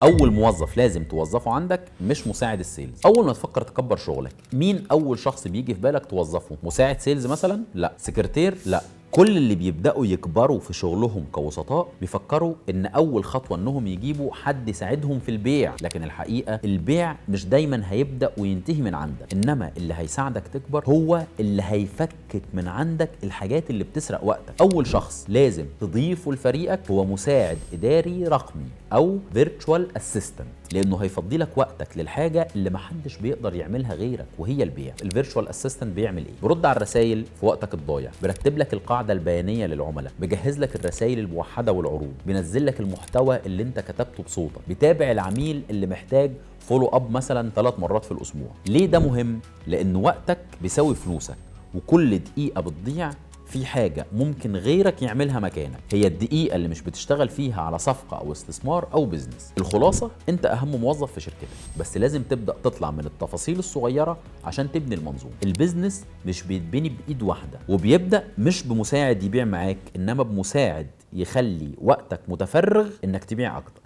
اول موظف لازم توظفه عندك مش مساعد السيلز. اول ما تفكر تكبر شغلك، مين اول شخص بيجي في بالك توظفه؟ مساعد سيلز مثلا؟ لا. سكرتير؟ لا. كل اللي بيبداوا يكبروا في شغلهم كوسطاء بيفكروا ان اول خطوه انهم يجيبوا حد يساعدهم في البيع، لكن الحقيقه البيع مش دايما هيبدا وينتهي من عندك، انما اللي هيساعدك تكبر هو اللي هيفكك من عندك الحاجات اللي بتسرق وقتك. اول شخص لازم تضيفه لفريقك هو مساعد اداري رقمي او فيرتشوال اسيستنت، لانه هيفضي لك وقتك للحاجه اللي محدش بيقدر يعملها غيرك وهي البيع. الفيرتشوال اسيستنت بيعمل ايه؟ بيرد على الرسائل في وقتك الضايع، بيرتب لك القاعده البيانيه للعملاء، بيجهز لك الرسائل الموحده والعروض، بينزل لك المحتوى اللي انت كتبته بصوتك، بيتابع العميل اللي محتاج فولو اب مثلا 3 مرات في الاسبوع. ليه ده مهم؟ لان وقتك بيساوي فلوسك، وكل دقيقه بتضيع في حاجة ممكن غيرك يعملها مكانك هي الدقيقة اللي مش بتشتغل فيها على صفقة أو استثمار أو بيزنس. الخلاصة، أنت أهم موظف في شركتك، بس لازم تبدأ تطلع من التفاصيل الصغيرة عشان تبني المنظومة. البيزنس مش بيتبني بإيد واحدة، وبيبدأ مش بمساعد يبيع معاك، إنما بمساعد يخلي وقتك متفرغ إنك تبيع أكتر.